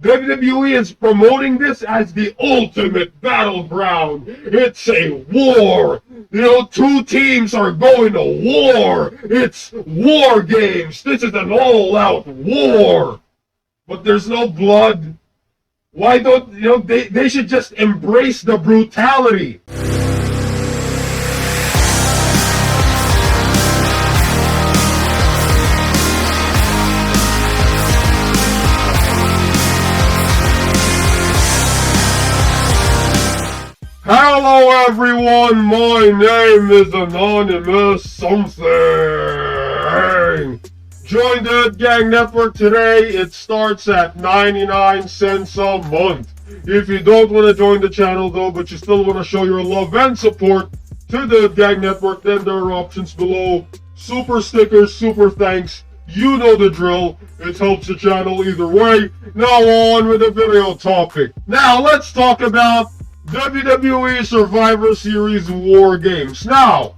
WWE is promoting this as the ultimate battleground. It's a war. Two teams are going to war. It's war games. This is an all-out war. But there's no blood. Why don't, they should just embrace the brutality. Hello everyone, my name is Anonymous Something. Join the Gang Network today. It starts at 99 cents a month. If you don't want to join the channel though, but you still want to show your love and support to the Gang Network, then there are options below. Super stickers, super thanks. You know the drill. It helps the channel either way. Now on with the video topic. Now let's talk about WWE Survivor Series WarGames. Now,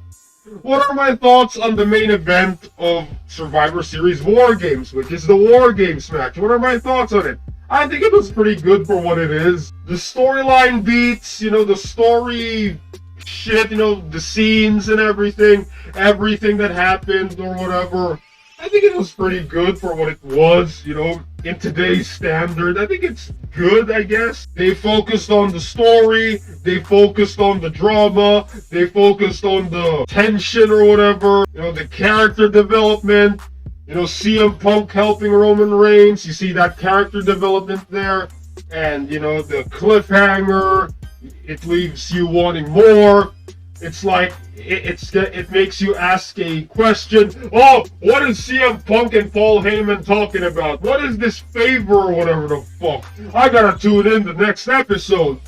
what are my thoughts on the main event of Survivor Series WarGames, which is the WarGames match? What are my thoughts on it? I think it was pretty good for what it is. The storyline beats, the story shit, the scenes and everything that happened or whatever. I think it was pretty good for what it was, in today's standard. I think it's good, I guess. They focused on the story, they focused on the drama, they focused on the tension or whatever, the character development, CM Punk helping Roman Reigns, you see that character development there, and, the cliffhanger, it leaves you wanting more. It's like, it makes you ask a question. Oh, what is CM Punk and Paul Heyman talking about? What is this favor or whatever the fuck? I gotta tune in the next episode.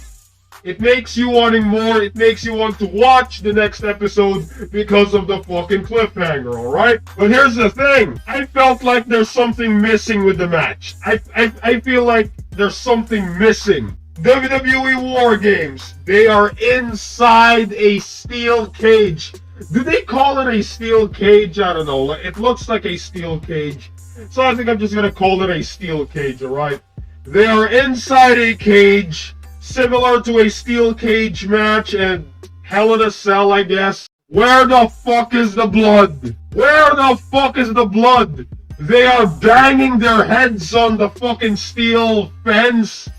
It makes you wanting more. It makes you want to watch the next episode because of the fucking cliffhanger, alright? But here's the thing. I felt like there's something missing with the match. I feel like there's something missing. WWE WarGames, they are inside a steel cage. Do they call it a steel cage? I don't know. It looks like a steel cage. So I think I'm just going to call it a steel cage, alright? They are inside a cage, similar to a steel cage match and Hell in a Cell, I guess. Where the fuck is the blood? Where the fuck is the blood? They are banging their heads on the fucking steel fence.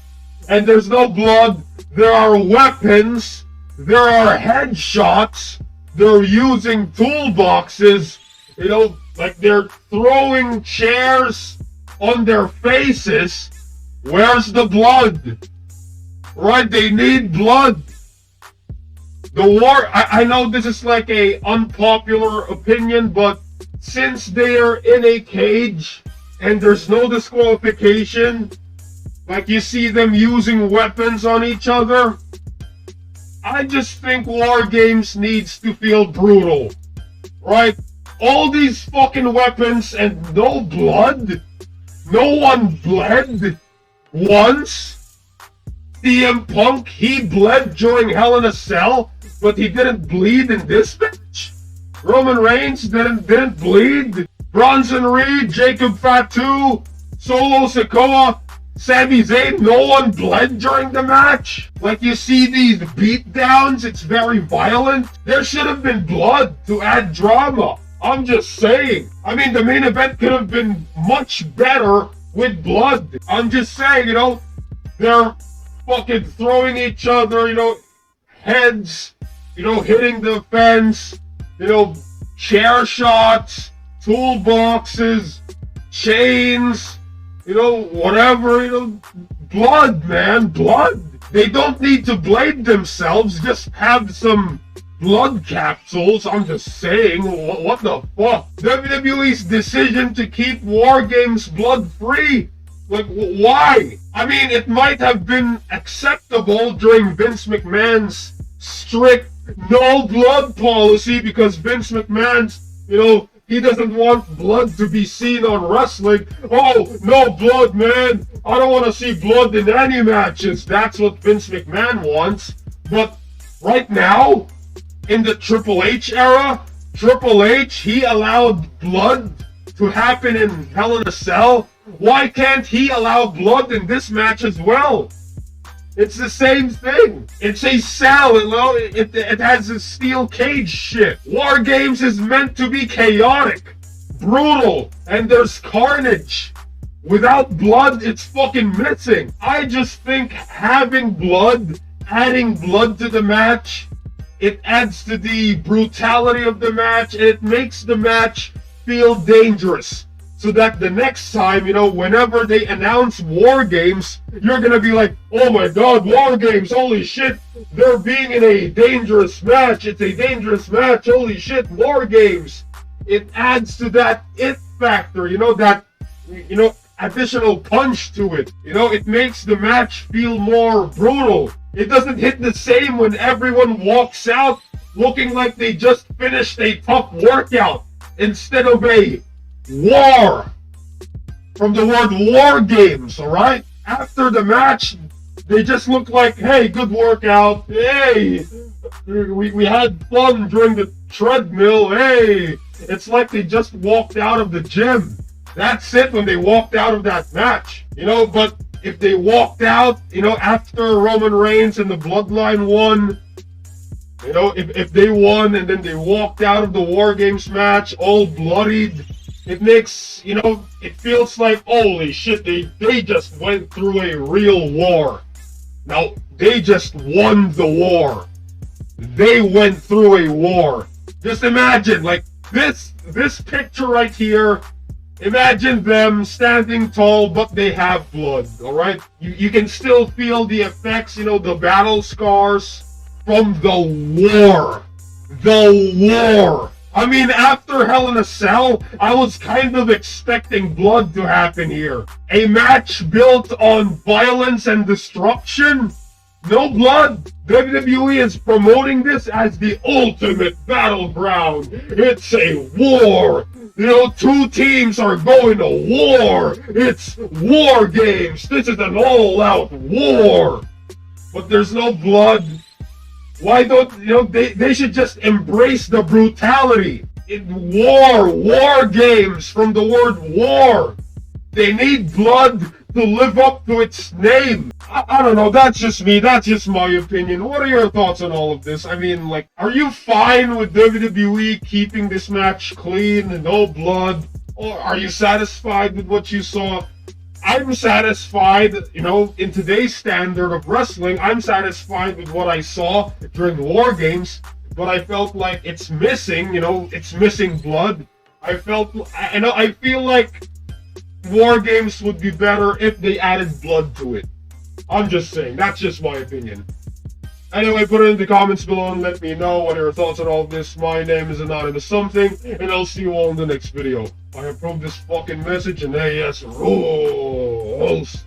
And there's no blood. There are weapons. There are headshots. They're using toolboxes. Like they're throwing chairs on their faces. Where's the blood? Right, they need blood. I know this is like a unpopular opinion, but since they are in a cage and there's no disqualification, like you see them using weapons on each other, I just think WarGames needs to feel brutal, right? All these fucking weapons and no blood? No one bled once? CM Punk, he bled during Hell in a Cell, but he didn't bleed in this match? Roman Reigns didn't bleed? Bronson Reed, Jacob Fatu, Solo Sikoa, Sami Zayn, no one bled during the match? Like you see these beatdowns, it's very violent. There should have been blood to add drama. I'm just saying. I mean, the main event could have been much better with blood. I'm just saying, they're fucking throwing each other, heads, hitting the fence, chair shots, toolboxes, chains, whatever, blood, man, blood. They don't need to blade themselves, just have some blood capsules. I'm just saying, what the fuck? WWE's decision to keep WarGames blood-free, like, why? I mean, it might have been acceptable during Vince McMahon's strict no blood policy because Vince McMahon's, he doesn't want blood to be seen on wrestling. Oh, no blood, man. I don't want to see blood in any matches. That's what Vince McMahon wants. But right now, in the Triple H era, Triple H, he allowed blood to happen in Hell in a Cell. Why can't he allow blood in this match as well? It's the same thing. It's a cell, you know? It has a steel cage shit. WarGames is meant to be chaotic, brutal, and there's carnage. Without blood, it's fucking missing. I just think having blood, adding blood to the match, it adds to the brutality of the match, and it makes the match feel dangerous. So that the next time, you know, whenever they announce WarGames, you're gonna be like, oh my god, WarGames, holy shit, they're being in a dangerous match, it's a dangerous match, holy shit, WarGames. It adds to that it factor, you know, that, you know, additional punch to it. You know, it makes the match feel more brutal. It doesn't hit the same when everyone walks out looking like they just finished a tough workout instead of a war. From the word WarGames, alright? After the match, they just look like, hey, good workout. Hey, we had fun during the treadmill. Hey, it's like they just walked out of the gym. That's it when they walked out of that match. You know, but if they walked out, you know, after Roman Reigns and the Bloodline won, you know, if they won and then they walked out of the WarGames match all bloodied, it makes, you know, it feels like, holy shit, they just went through a real war. Now, they just won the war. They went through a war. Just imagine, like, this picture right here, imagine them standing tall, but they have blood, alright? You can still feel the effects, you know, the battle scars from the war. The war. I mean, after Hell in a Cell, I was kind of expecting blood to happen here. A match built on violence and destruction? No blood. WWE is promoting this as the ultimate battleground. It's a war. You know, two teams are going to war. It's WarGames. This is an all-out war. But there's no blood. Why don't, you know, they should just embrace the brutality. WarGames, from the word war. They need blood to live up to its name. I don't know, that's just me, that's just my opinion. What are your thoughts on all of this? I mean, like, are you fine with WWE keeping this match clean and no blood? Or are you satisfied with what you saw? I'm satisfied, you know, in today's standard of wrestling, I'm satisfied with what I saw during WarGames, but I felt like it's missing, you know, it's missing blood. I feel like WarGames would be better if they added blood to it. I'm just saying, that's just my opinion. Anyway, put it in the comments below and let me know what are your thoughts on all of this. My name is Anonymous Something, and I'll see you all in the next video. I approve this fucking message, and AS rules.